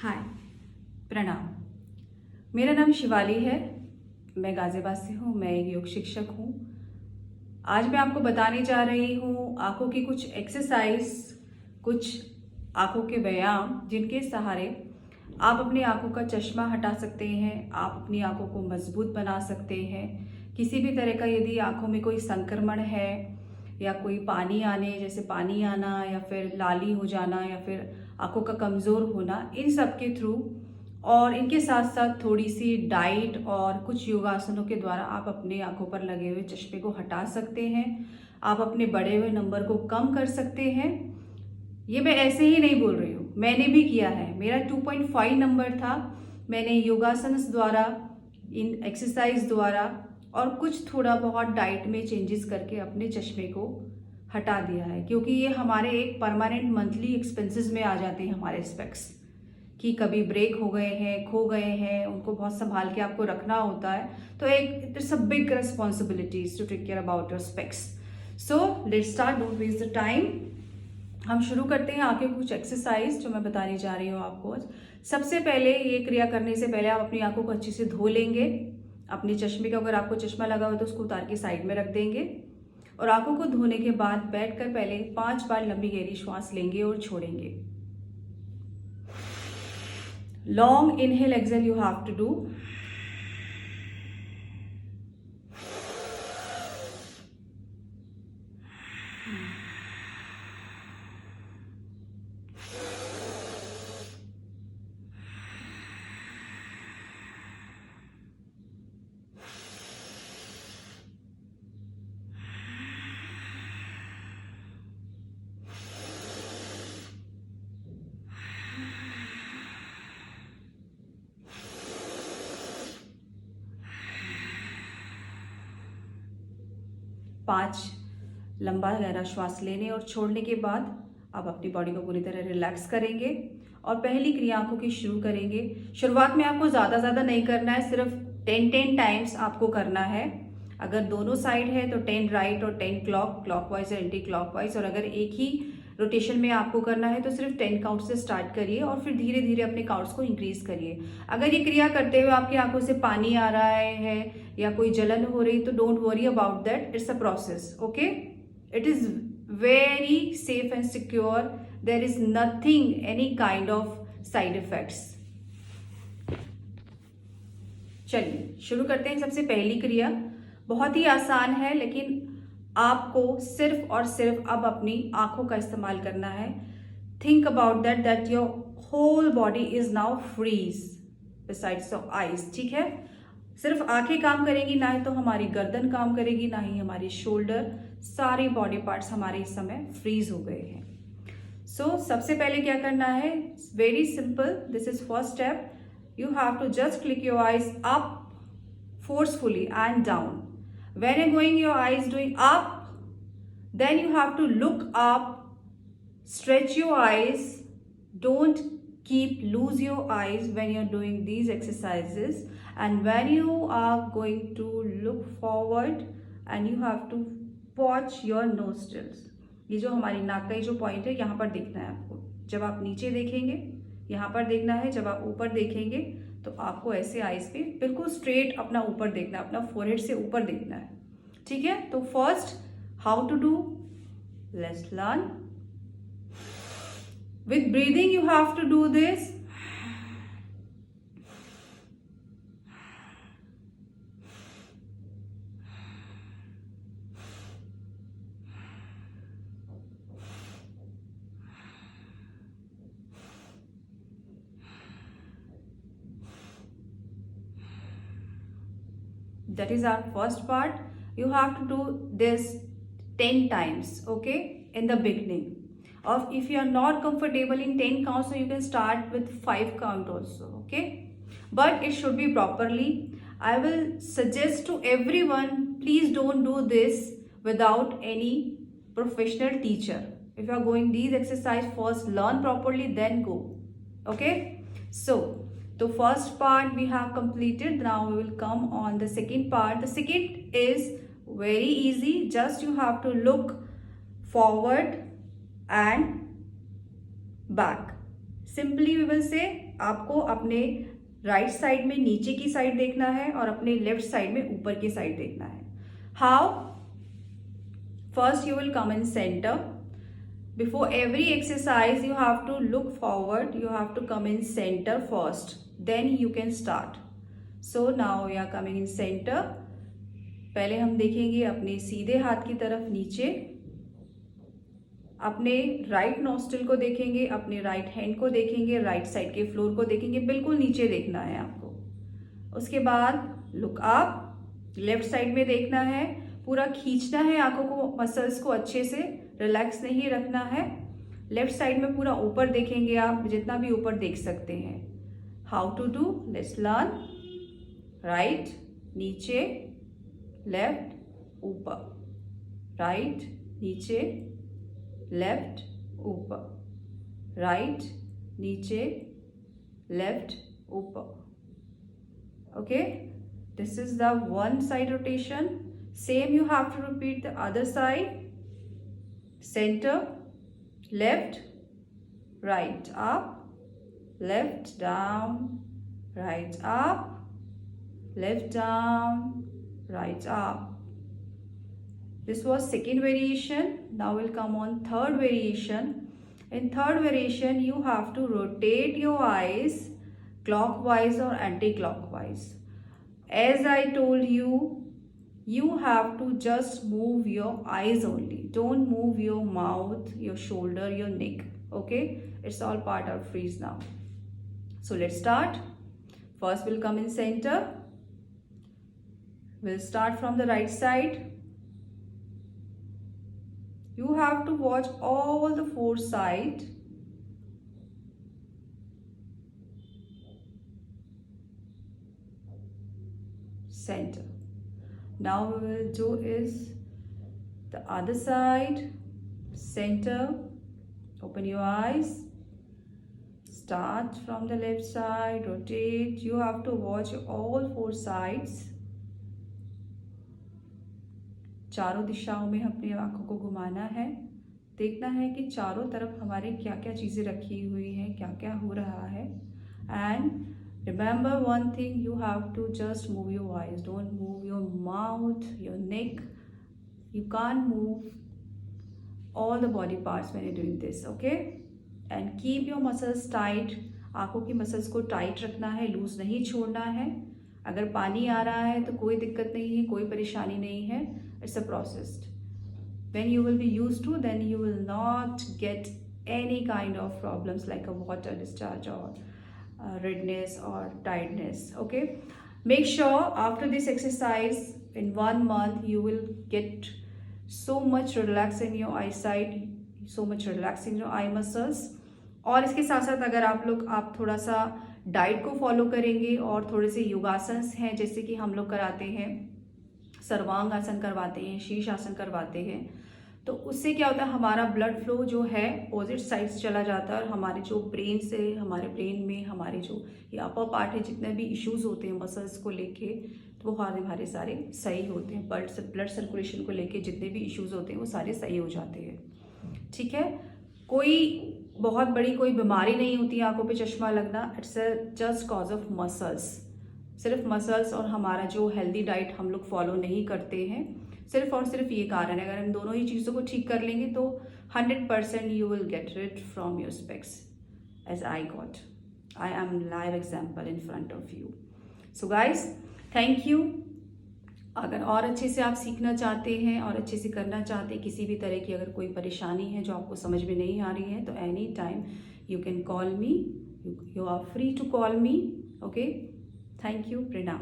हाय, प्रणाम। मेरा नाम शिवाली है। मैं गाज़ियाबाद से हूँ। मैं एक योग शिक्षक हूँ। आज मैं आपको बताने जा रही हूँ आँखों की कुछ एक्सरसाइज, कुछ आँखों के व्यायाम जिनके सहारे आप अपनी आँखों का चश्मा हटा सकते हैं, आप अपनी आँखों को मजबूत बना सकते हैं। किसी भी तरह का यदि आँखों में कोई संक्रमण है या कोई पानी आने जैसे पानी आना या फिर लाली हो जाना या फिर आँखों का कमज़ोर होना, इन सब के थ्रू और इनके साथ साथ थोड़ी सी डाइट और कुछ योगासनों के द्वारा आप अपने आँखों पर लगे हुए चश्मे को हटा सकते हैं। आप अपने बढ़े हुए नंबर को कम कर सकते हैं। ये मैं ऐसे ही नहीं बोल रही हूँ, मैंने भी किया है। मेरा 2.5 नंबर था। मैंने योगासन द्वारा, इन एक्सरसाइज द्वारा और कुछ थोड़ा बहुत डाइट में चेंजेस करके अपने चश्मे को हटा दिया है, क्योंकि ये हमारे एक परमानेंट मंथली एक्सपेंसेस में आ जाते हैं हमारे स्पेक्स, कि कभी ब्रेक हो गए हैं, खो गए हैं, उनको बहुत संभाल के आपको रखना होता है। तो एक it's a big responsibilities to take care about your specs. So let's start, don't waste the time. हम शुरू करते हैं आगे कुछ एक्सरसाइज जो मैं बताने जा रही हूँ आपको। सबसे पहले ये क्रिया करने से पहले आप अपनी आंखों को अच्छे से धो लेंगे। अपने चश्मे का, अगर आपको चश्मा लगा हो तो उसको उतार के साइड में रख देंगे और आंखों को धोने के बाद बैठकर पहले 5 बार लंबी गहरी श्वास लेंगे और छोड़ेंगे। Long inhale exhale you have to do. पांच लंबा गहरा श्वास लेने और छोड़ने के बाद आप अपनी बॉडी को पूरी तरह रिलैक्स करेंगे और पहली क्रिया आंखों की शुरू करेंगे। शुरुआत में आपको ज़्यादा नहीं करना है, सिर्फ 10 टाइम्स आपको करना है। अगर दोनों साइड है तो 10 राइट और 10 क्लॉकवाइज और एंटी क्लॉकवाइज, और अगर एक ही रोटेशन में आपको करना है तो सिर्फ 10 काउंट से स्टार्ट करिए और फिर धीरे धीरे अपने काउंट्स को इंक्रीज करिए। अगर ये क्रिया करते हुए आपकी आंखों से पानी आ रहा है या कोई जलन हो रही तो don't worry about that, it's a process, okay. It is very safe and secure, there is nothing any kind of side effects. चलिए शुरू करते हैं। सबसे पहली क्रिया बहुत ही आसान है, लेकिन आपको सिर्फ और सिर्फ अब अपनी आंखों का इस्तेमाल करना है। Think about that your whole body is now freeze besides your eyes, ठीक है। सिर्फ आंखें काम करेंगी, ना ही तो हमारी गर्दन काम करेगी, ना ही हमारी शोल्डर। सारे बॉडी पार्ट्स हमारे इस समय फ्रीज हो गए हैं। सो सबसे पहले क्या करना है, very simple, this is first step. You have to just click your eyes up forcefully and down. When you're going your eyes doing up, then you have to look up, stretch your eyes. Don't keep loose your eyes when you're doing these exercises. And when you are going to look forward, and you have to watch your nostrils. ये जो हमारी नाक का ये जो point है, यहाँ पर देखना है आपको। जब आप नीचे देखेंगे यहाँ पर देखना है, जब आप ऊपर देखेंगे तो आपको ऐसे आईज पे बिल्कुल स्ट्रेट अपना ऊपर देखना है, अपना फोरहेड से ऊपर देखना है, ठीक है। तो first how to do, let's learn. With breathing you have to do this. That is our first part. You have to do this 10 times, okay, in the beginning. Or if you are not comfortable in 10 counts, so you can start with 5 count also, okay. But it should be properly. I will suggest to everyone, please don't do this without any professional teacher. If you are going these exercise, first learn properly, then go, okay. So the first part we have completed. Now we will come on the second part. The second is very easy. Just you have to look forward and back. Simply we will say आपको अपने right side में नीचे की side देखना है और अपने left side में ऊपर की साइड देखना है। How? First you will come in centre. Before every exercise, you have to look forward. You have to come in center first. Then you can start. So now we are coming in center. पहले हम देखेंगे अपने सीधे हाथ की तरफ नीचे, अपने राइट नोस्ट्रिल को देखेंगे, अपने राइट हैंड को देखेंगे, राइट साइड के फ्लोर को देखेंगे, बिल्कुल नीचे देखना है आपको. उसके बाद लुक अप, लेफ्ट साइड में देखना है, पूरा खींचना है आंखों को, मसल्स को अच्छे से, रिलैक्स नहीं रखना है. लेफ्ट साइड में पूरा ऊपर देखेंगे आप, जितना भी ऊपर देख सकते हैं. How to do, let's learn. Right, नीचे, लेफ्ट, ऊपर, राइट, नीचे, लेफ्ट, ऊपर, राइट, नीचे, लेफ्ट, ऊपर. Okay, this is the one side rotation. Same you have to repeat the other side. Center, left, right up, left down, right up, left down, right up. This was second variation. Now we'll come on third variation. In third variation, you have to rotate your eyes clockwise or anti-clockwise. As I told you, you have to just move your eyes only. Don't move your mouth, your shoulder, your neck. Okay, it's all part of freeze now. So let's start. First we'll come in center. We'll start from the right side. You have to watch all the four sides. Center. Now we will do is the other side. Center, open your eyes, start from the left side, rotate. You have to watch all four sides. चारों दिशाओं में अपनी आंखों को घुमाना है, देखना है कि चारों तरफ हमारे क्या क्या चीज़ें रखी हुई हैं, क्या क्या हो रहा है. And remember one thing, you have to just move your eyes. Don't move your mouth, your neck. You can't move all the body parts when you're doing this, okay? And keep your muscles tight. आंखों की muscles को tight रखना है, loose नहीं छोड़ना है. अगर पानी आ रहा है तो कोई दिक्कत नहीं है, कोई परेशानी नहीं है. It's a process. When you will be used to, then you will not get any kind of problems like a water discharge or redness or tiredness. Okay, make sure after this exercise in 1 month you will get so much relax in your eyesight, so much relax in your eye muscles. और इसके साथ साथ अगर आप थोड़ा सा diet को follow करेंगे और थोड़े से योगासन्स हैं, जैसे कि हम लोग कराते हैं, सर्वांग आसन करवाते हैं, शीर्ष आसन करवाते हैं, तो उससे क्या होता है, हमारा ब्लड फ्लो जो है अपोजिट साइड से चला जाता है और हमारे जो ब्रेन से, हमारे ब्रेन में हमारे जो ये अपर पार्ट है, जितने भी इश्यूज होते हैं मसल्स को लेके, तो वो हमारे सारे सही होते हैं. ब्लड सर्कुलेशन को लेके जितने भी इश्यूज होते हैं वो सारे सही हो जाते हैं. ठीक है, कोई बहुत बड़ी कोई बीमारी नहीं होती आंखों पे चश्मा लगना. It's just cause of muscles. सिर्फ मसल्स और हमारा जो हेल्दी डाइट हम लोग फॉलो नहीं करते हैं, सिर्फ और सिर्फ ये कारण है. अगर हम दोनों ही चीज़ों को ठीक कर लेंगे तो 100% you will get rid from your specs as I got. I am live example in front of you. So guys, thank you. अगर और अच्छे से आप सीखना चाहते हैं और अच्छे से करना चाहते हैं, किसी भी तरह की अगर कोई परेशानी है जो आपको समझ में नहीं आ रही है, तो any time you can call me. You are free to call me. Okay, thank you. प्रणाम.